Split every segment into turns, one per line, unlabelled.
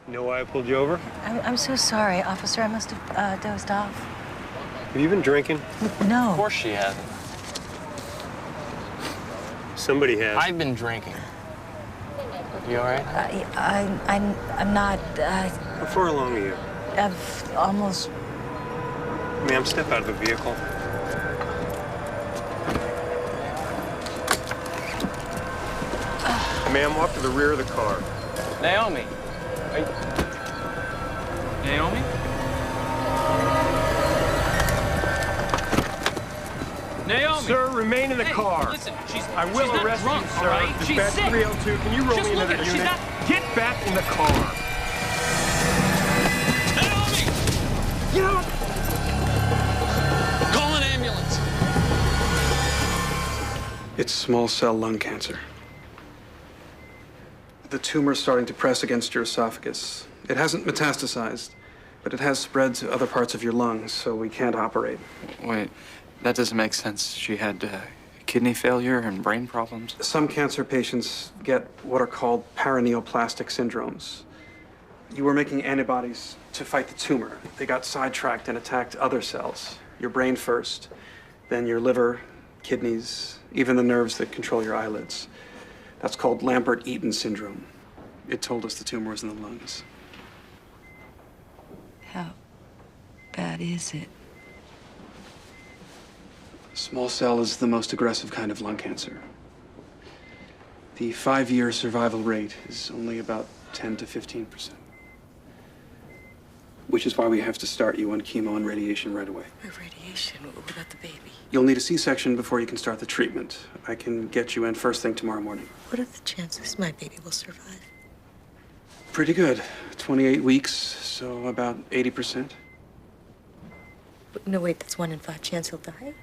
You know why I pulled you over?
I'm so sorry, officer. I must have dozed off.
Have you been drinking?
No.
Of course she hasn't.
Somebody has.
I've been drinking. You all right?
I'm not.
How far along are you?
I've almost.
Ma'am, step out of the vehicle. Ma'am, walk to the rear of the car.
Naomi. Naomi? Naomi!
Sir, remain in the car.
Listen,
I will
she's
arrest
not drunk,
you, sir.
all right? She's
Dispatch
sick.
302. Can you roll
Just
me
look
another
at her. She's
unit?
not-
Get back in the car.
Naomi!
Get out!
Call an ambulance.
It's small cell lung cancer. The tumor's starting to press against your esophagus. It hasn't metastasized, but it has spread to other parts of your lungs, so we can't operate.
Wait, that doesn't make sense. She had kidney failure and brain problems.
Some cancer patients get what are called paraneoplastic syndromes. You were making antibodies to fight the tumor. They got sidetracked and attacked other cells. Your brain first, then your liver, kidneys, even the nerves that control your eyelids. That's called Lambert-Eaton syndrome. It told us the tumor was in the lungs.
How bad is it?
Small cell is the most aggressive kind of lung cancer. The 5-year survival rate is only about 10 to 15%. Which is why we have to start you on chemo and radiation right away.
Radiation? What about the baby?
You'll need a C-section before you can start the treatment. I can get you in first thing tomorrow morning.
What are the chances my baby will survive?
Pretty good. 28 weeks, so about 80%.
No, wait, that's 1 in 5 chance he'll die?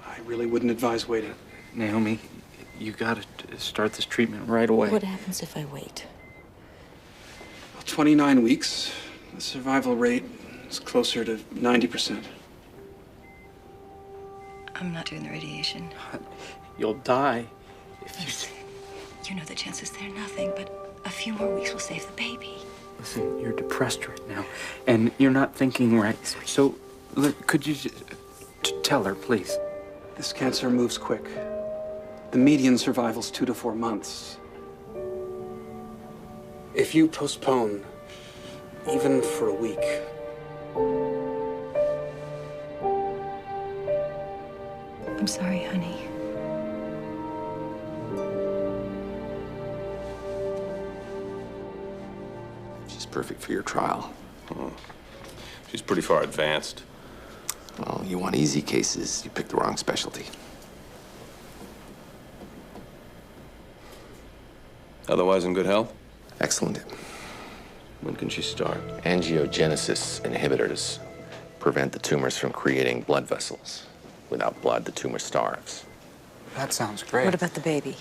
I really wouldn't advise waiting.
Naomi, you gotta start this treatment right away.
What happens if I wait?
29 weeks. The survival rate is closer to 90%.
I'm not doing the radiation.
You'll die if you...
Listen, you know the chances they're nothing, but a few more weeks will save the baby.
Listen, you're depressed right now, and you're not thinking right. So, could you just tell her, please?
This cancer moves quick. The median survival's 2 to 4 months. If you postpone, even for a week,
I'm sorry, honey.
She's perfect for your trial.
Oh. She's pretty far advanced.
Well, you want easy cases, you picked the wrong specialty.
Otherwise in good health?
Excellent.
When can she start?
Angiogenesis inhibitors prevent the tumors from creating blood vessels. Without blood, the tumor starves.
That sounds great.
What about the baby?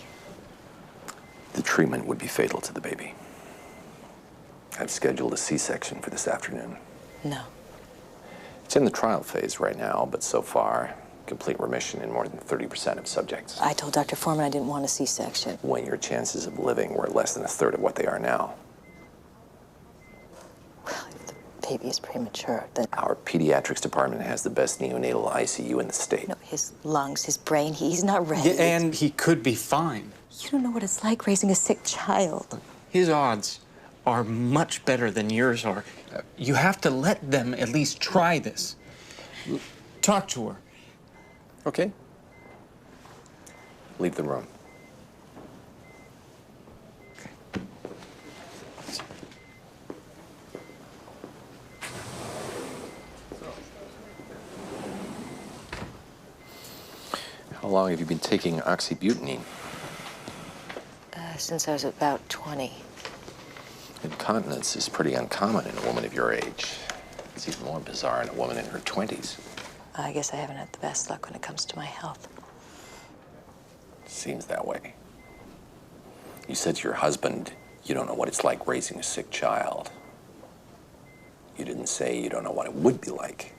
The treatment would be fatal to the baby. I've scheduled a C-section for this afternoon.
No.
It's in the trial phase right now, but so far, complete remission in more than 30% of subjects.
I told Dr. Foreman I didn't want a C-section.
When your chances of living were less than a third of what they are now.
Well, if the baby is premature, then...
Our pediatrics department has the best neonatal ICU in the state.
No, his lungs, his brain, he's not ready.
Yeah, and he could be fine.
You don't know what it's like raising a sick child.
His odds are much better than yours are. You have to let them at least try this. Talk to her.
Okay. Leave the room. How long have you been taking oxybutynine?
Since I was about 20.
Incontinence is pretty uncommon in a woman of your age. It's even more bizarre in a woman in her 20s.
I guess I haven't had the best luck when it comes to my health.
Seems that way. You said to your husband, you don't know what it's like raising a sick child. You didn't say you don't know what it would be like.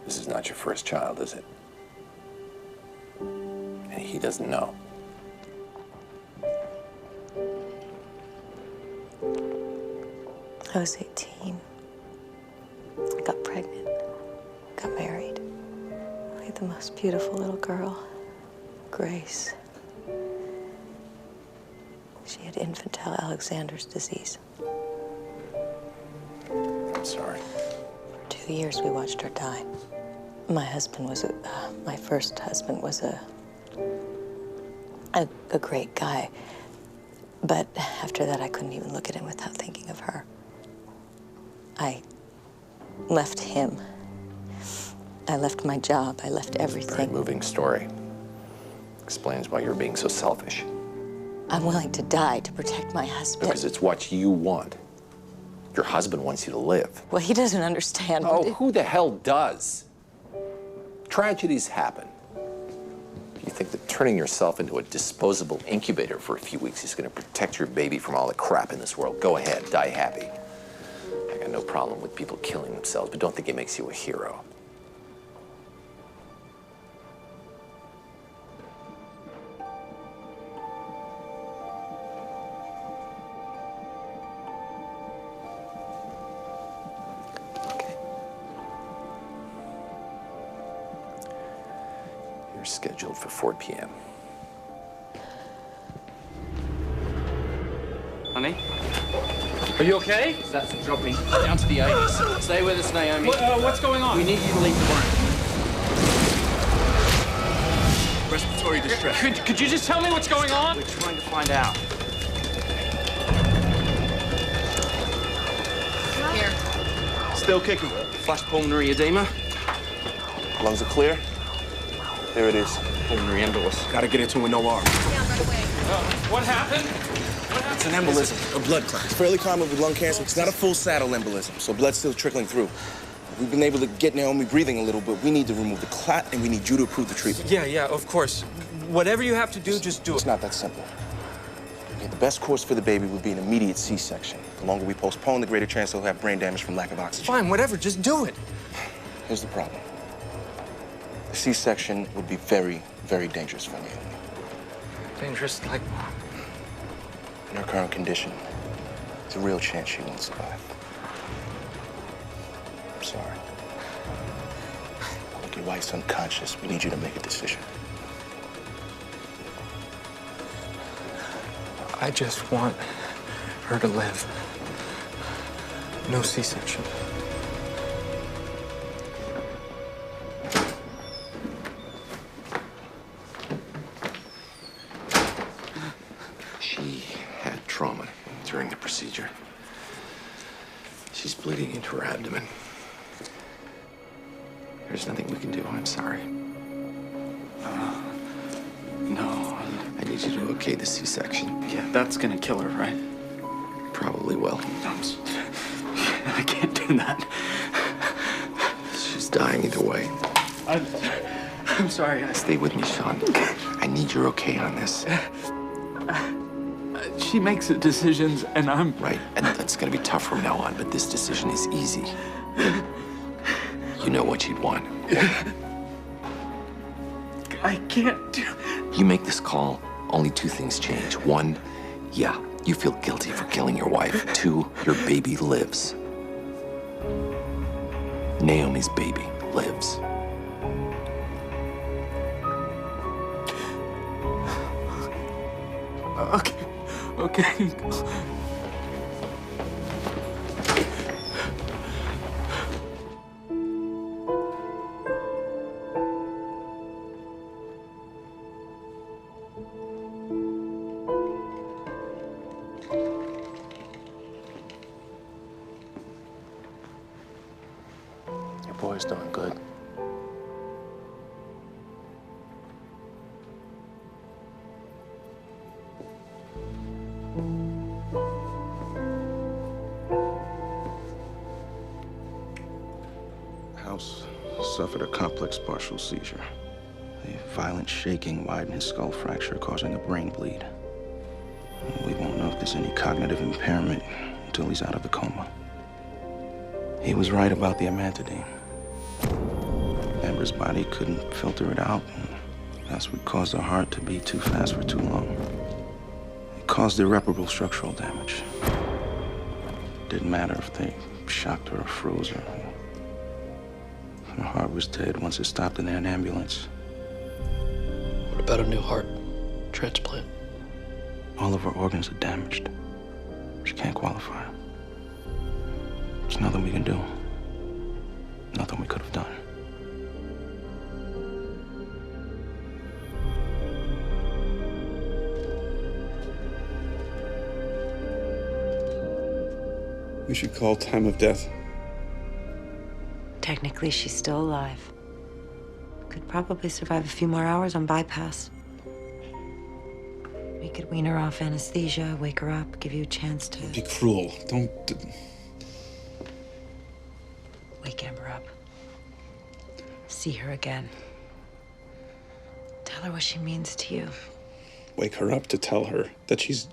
This is not your first child, is it? And he doesn't know.
I was 18. I got pregnant, got married. I had the most beautiful little girl, Grace. She had infantile Alexander's disease.
I'm sorry.
For 2 years, we watched her die. My husband was my first husband was a great guy. But after that, I couldn't even look at him without thinking of her. I left him. I left my job. I left
Very
everything.
moving story. Explains why you're being so selfish.
I'm willing to die to protect my husband.
Because it's what you want. Your husband wants you to live.
Well, he doesn't understand.
Oh, who the hell does? Tragedies happen. You think that turning yourself into a disposable incubator for a few weeks is going to protect your baby from all the crap in this world? Go ahead, die happy. I got no problem with people killing themselves, but don't think it makes you a hero. You're scheduled for 4 p.m.
Honey? Are you okay? That's drop me down to the 80s. Stay with us, Naomi. What's going on? We need you to leave the room.
Respiratory distress.
Could you just tell me what's going on?
We're trying to find out.
Here.
Still kicking. Flash pulmonary edema.
Lungs are clear. There it is.
Pulmonary embolus. Gotta get it to an OR.
What happened?
It's an embolism, a blood clot. It's fairly common with lung cancer. It's not a full saddle embolism, so blood's still trickling through. We've been able to get Naomi breathing a little, but we need to remove the clot, and we need you to approve the treatment.
Yeah, of course. Whatever you have to do, just do
It's
it.
not that simple. Okay, the best course for the baby would be an immediate C-section. The longer we postpone, the greater chance he'll have brain damage from lack of oxygen.
Fine, whatever, just do it.
Here's the problem. The C-section would be very, very dangerous for Naomi.
Dangerous, like...
In her current condition, there's a real chance she won't survive. I'm sorry. Look, your wife's unconscious. We need you to make a decision.
I just want her to live. No C-section.
She had trauma during the procedure. She's bleeding into her abdomen. There's nothing we can do. I'm sorry.
No.
I need you to okay the C-section.
Yeah, that's gonna kill her, right?
Probably will.
I can't do that.
She's dying either way.
I'm sorry.
Stay with me, Sean. I need your okay on this.
She makes the decisions, and I'm...
Right, and that's gonna be tough from now on, but this decision is easy. You know what you'd want.
I can't do...
You make this call, only 2 things change. 1, yeah, you feel guilty for killing your wife. 2, your baby lives. Naomi's baby lives.
Okay.
Your boy's doing good.
House suffered a complex partial seizure. A violent shaking widened his skull fracture, causing a brain bleed. We won't know if there's any cognitive impairment until he's out of the coma. He was right about the amantadine. Amber's body couldn't filter it out, and that's what caused her heart to beat too fast for too long. It caused irreparable structural damage. didn't matter if they shocked her or froze her. Her heart was dead once it stopped in an ambulance.
What about a new heart transplant?
All of her organs are damaged. She can't qualify. There's nothing we can do. Nothing we could have done.
We should call time of death.
Technically, she's still alive. Could probably survive a few more hours on bypass. We could wean her off anesthesia, wake her up, give you a chance to...
Be cruel. Don't...
Wake Amber up. See her again. Tell her what she means to you.
Wake her up to tell her that she's...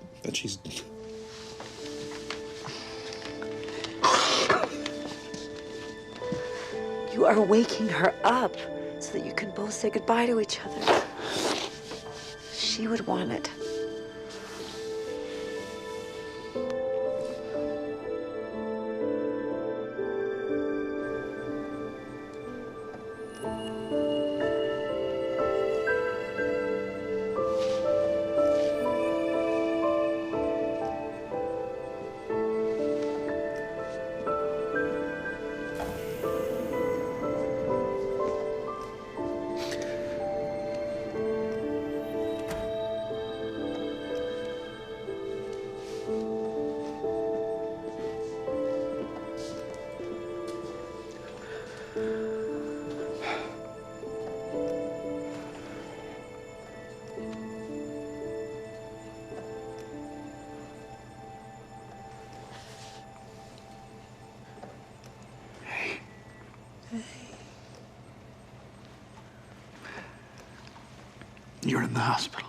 You are waking her up so that you can both say goodbye to each other. She would want it.
You're in the hospital.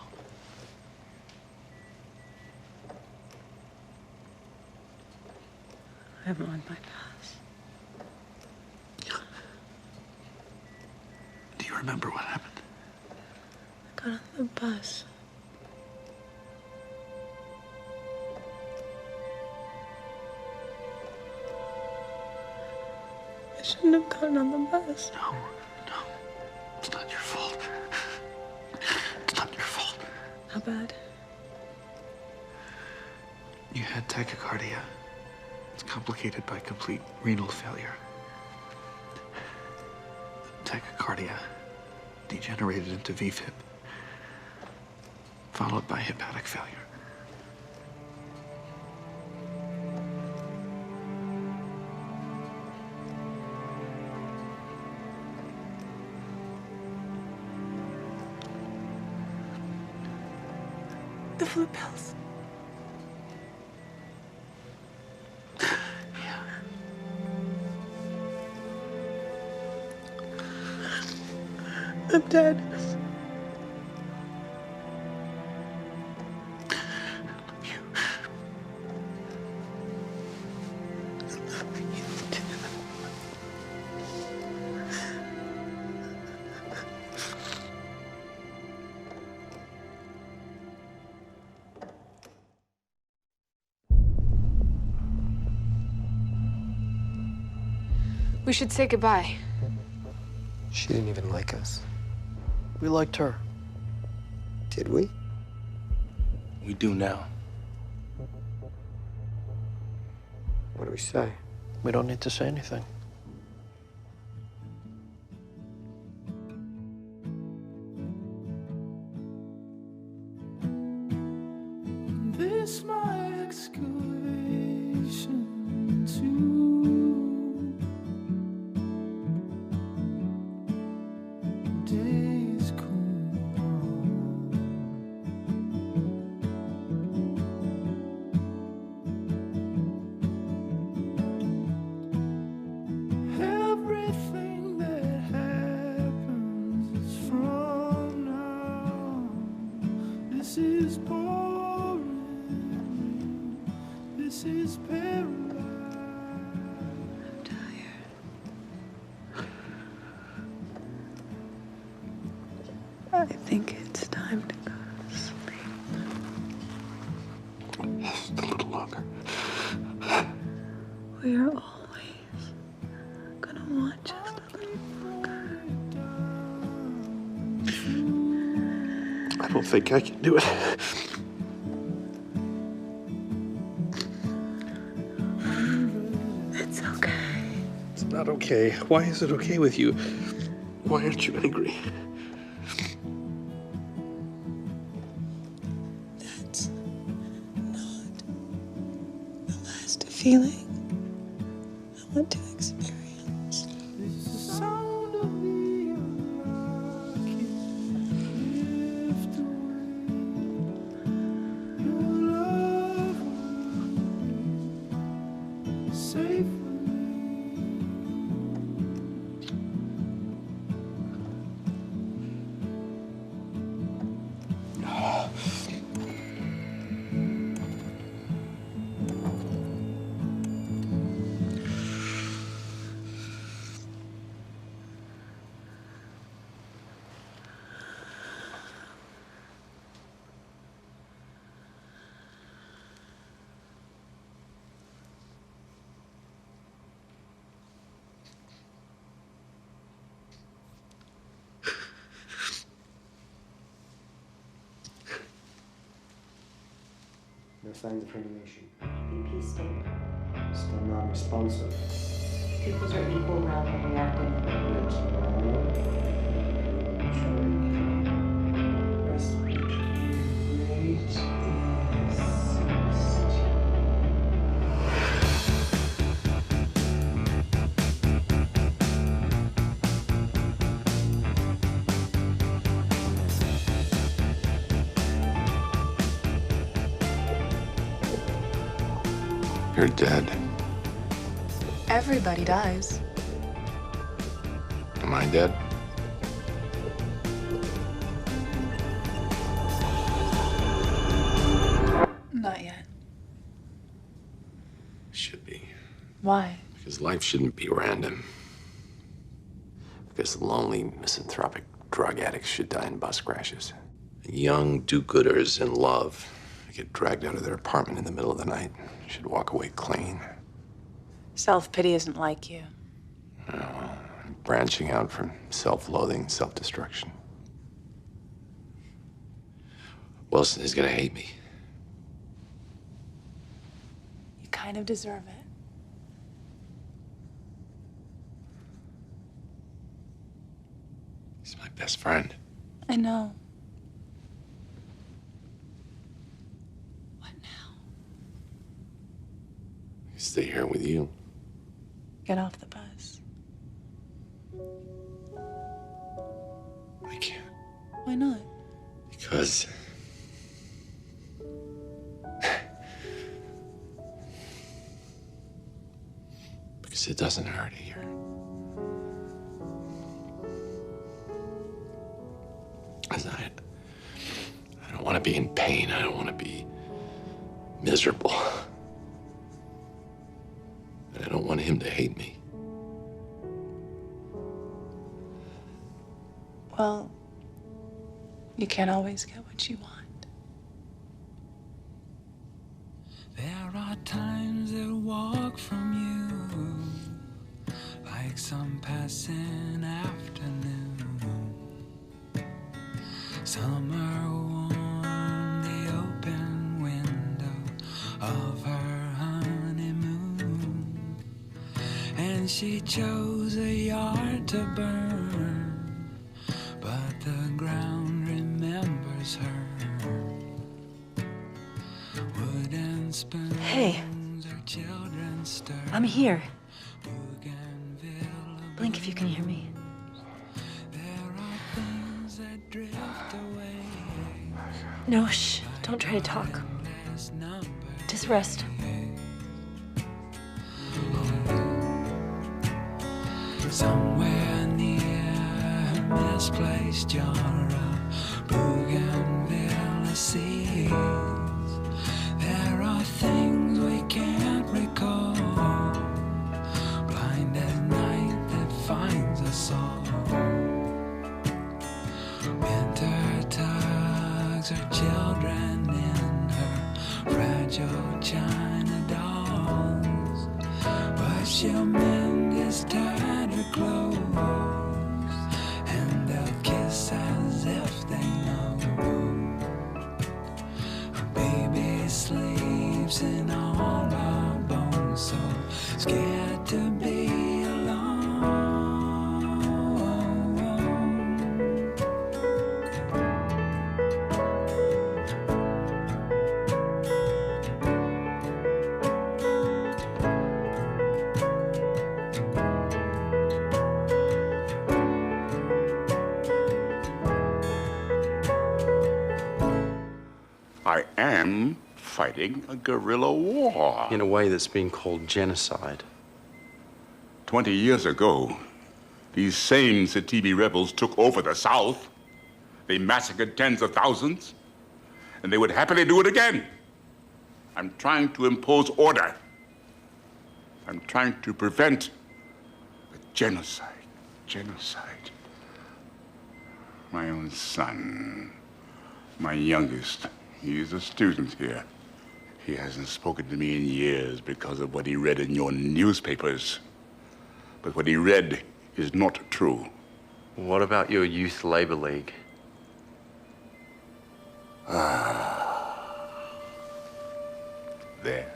I'm on bypass.
Do you remember what happened?
I got on the bus. I shouldn't have gotten on the bus.
No. It's not your fault. It's not your fault.
How bad?
You had tachycardia. It's complicated by complete renal failure. Tachycardia degenerated into VFib, followed by hepatic failure.
The flu pills. I'm dead.
We should say goodbye.
She didn't even like us. We liked her. Did we?
We do now.
What do we say? We don't need to say anything.
This my excavation to days cool on. Everything that happens is from now. This is boring. This is paradise.
I'm tired. I think it's time to go to sleep.
Just a little longer.
We are always gonna want just a little longer.
I don't think I can do it.
It's okay.
It's not okay. Why is it okay with you? Why aren't you angry?
That's not the last feeling I want to experience. It's the sound of me lift away. Your love safe with me.
No signs of herniation.
BP stable.
Still non-responsive.
Pupils are equal, round, and reactive.
Ribs normal. Trach. Respiratory rate is 60.
You're dead.
Everybody dies.
Am I dead?
Not yet.
Should be.
Why?
Because life shouldn't be random. Because lonely, misanthropic drug addicts should die in bus crashes. And young do-gooders in love get dragged out of their apartment in the middle of the night should walk away clean.
Self-pity isn't like you.
Branching out from self-loathing, self-destruction. Wilson is gonna hate me.
You kind of deserve it.
He's my best friend.
I know.
Stay here with you.
Get off the bus.
I can't.
Why not?
Because it doesn't hurt here. Because I don't want to be in pain. I don't want to be miserable. And I don't want him to hate me.
Well, you can't always get what you want.
There are times that walk from you like some passing afternoon. Summer warm, the open window of her honeymoon, and she chose a yard to burn, but the ground remembers her. Wooden spoons,
Hey,
her children stir.
I'm here. Blink if you can hear me. No, shh. Don't try to talk. Just rest.
Somewhere near her misplaced jar of bougainvillea seeds, there are things we can't recall. Blind as night that finds us all. Winter tugs her children in her fragile china dolls.
she'll mend his tattered clothes, and they'll kiss as if they know. Her baby sleeps in all our bones, so scared to be alone.
I am fighting a guerrilla war.
In a way that's been called genocide.
20 years ago, these same Satibi rebels took over the South. They massacred tens of thousands, and they would happily do it again. I'm trying to impose order. I'm trying to prevent a genocide. My own son, my youngest, he's a student here. He hasn't spoken to me in years because of what he read in your newspapers. But what he read is not true.
What about your youth labor league?
There.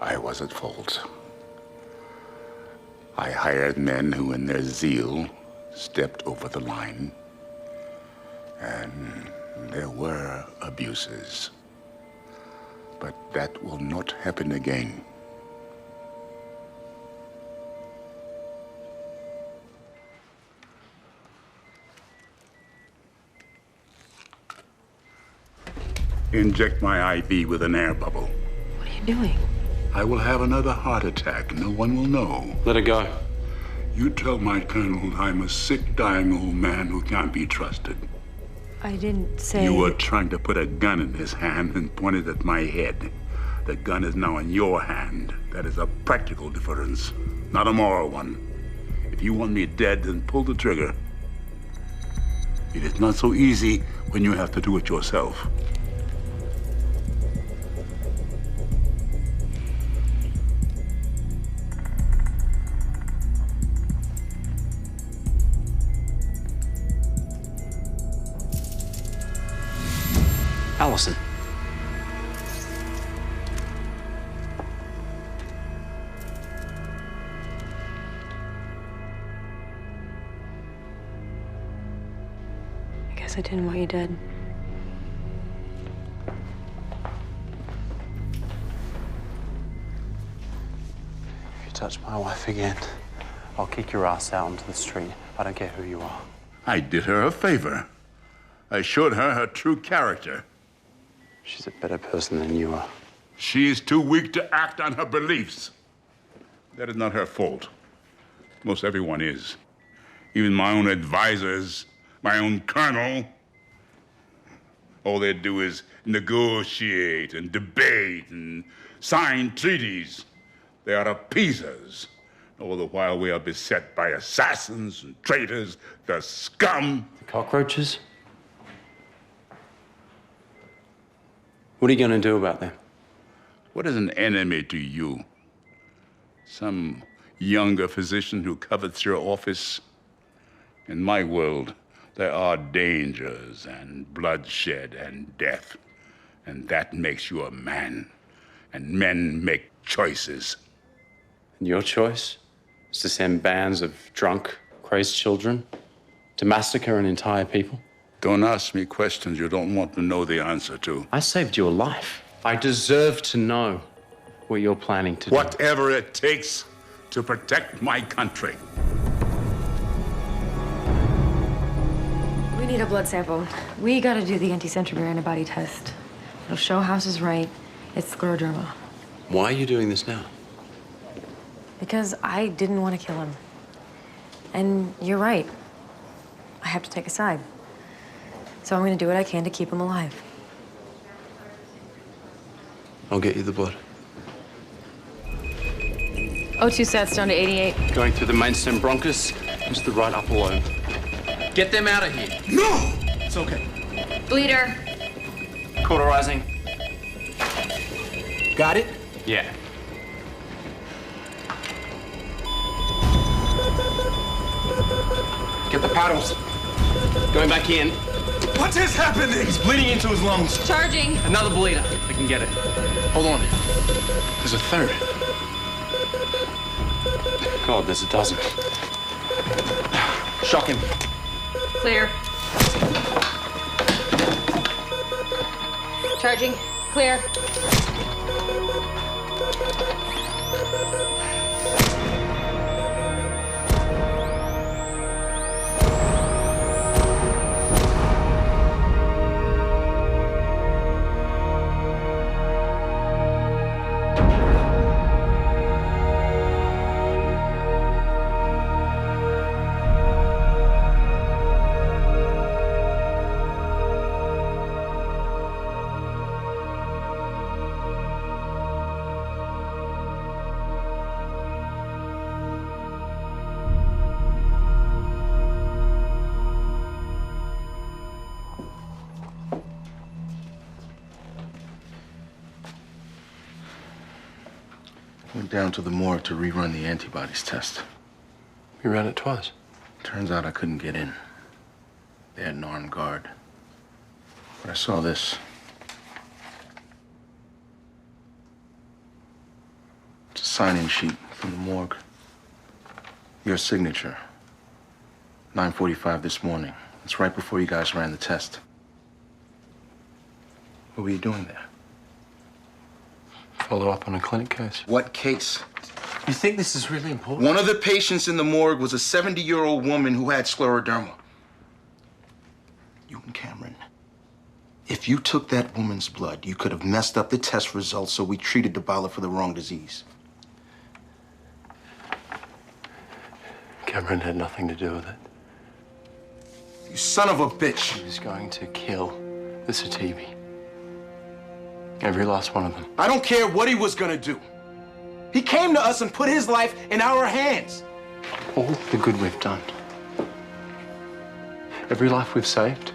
I was at fault. I hired men who, in their zeal, stepped over the line. And there were abuses. But that will not happen again. Inject my IV with an air bubble.
What are you doing?
I will have another heart attack. No one will know.
Let it go.
You tell my colonel I'm a sick, dying old man who can't be trusted.
I didn't say...
You were trying to put a gun in his hand and point it at my head. The gun is now in your hand. That is a practical difference, not a moral one. If you want me dead, then pull the trigger. It is not so easy when you have to do it yourself.
Allison.
I guess I didn't want you dead.
If you touch my wife again, I'll kick your ass out onto the street. I don't care who you are.
I did her a favor. I showed her her true character.
She's a better person than you are.
She is too weak to act on her beliefs. That is not her fault. Most everyone is. Even my own advisors, my own colonel. All they do is negotiate and debate and sign treaties. They are appeasers. All the while we are beset by assassins and traitors, the scum.
The cockroaches? What are you going to do about them?
What is an enemy to you? Some younger physician who covets your office? In my world, there are dangers and bloodshed and death. And that makes you a man. And men make choices.
And your choice is to send bands of drunk, crazed children to massacre an entire people?
Don't ask me questions you don't want to know the answer to.
I saved your life. I deserve to know what you're planning to do.
Whatever it takes to protect my country.
We need a blood sample. We gotta do the anti-centrifugal antibody test. It'll show House is right. It's scleroderma.
Why are you doing this now?
Because I didn't want to kill him. And you're right. I have to take a side. So I'm gonna do what I can to keep him alive.
I'll get you the blood.
O2 sats down to 88.
Going through the mainstem bronchus into the right upper lobe. Get them out of here.
No!
It's okay.
Bleeder.
Cauterizing.
Got it?
Yeah.
Get the paddles. Going back in.
What is happening? He's bleeding into his lungs.
Charging.
Another bleeder. I can get it.
Hold on. There's a third.
God, there's a dozen.
Shock him.
Clear. Charging. Clear.
Went down to the morgue to rerun the antibodies test.
We ran it twice.
Turns out I couldn't get in. They had an armed guard. But I saw this. It's a sign-in sheet from the morgue. Your signature. 9:45 this morning. It's right before you guys ran the test. What were you doing there?
Follow up on a clinic case.
What case?
You think this is really important?
One of the patients in the morgue was a 70-year-old woman who had scleroderma. You and Cameron, if you took that woman's blood, you could have messed up the test results, so we treated Dybala for the wrong disease.
Cameron had nothing to do with it.
You son of a bitch.
He was going to kill the Satibi. Every last one of them.
I don't care what he was gonna do. He came to us and put his life in our hands.
All the good we've done. Every life we've saved.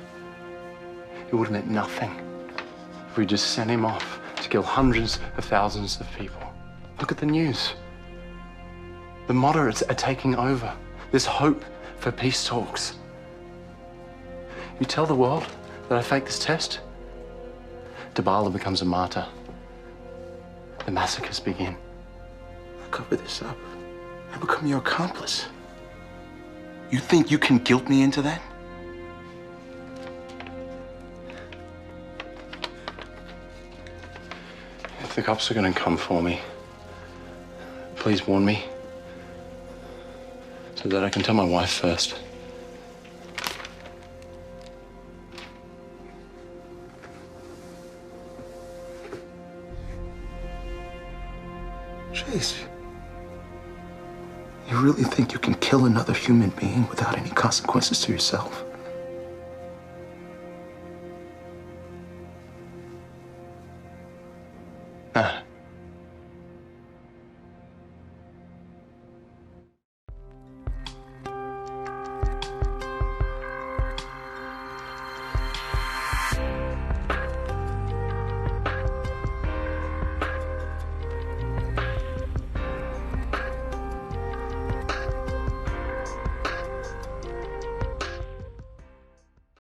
It would have meant nothing if we just sent him off to kill hundreds of thousands of people. Look at the news. The moderates are taking over. There's hope for peace talks. You tell the world that I faked this test, Dybala becomes a martyr. The massacres begin.
I cover this up. I become your accomplice. You think you can guilt me into that?
If the cops are going to come for me, please warn me so that I can tell my wife first.
Chase, you really think you can kill another human being without any consequences to yourself?
Nah.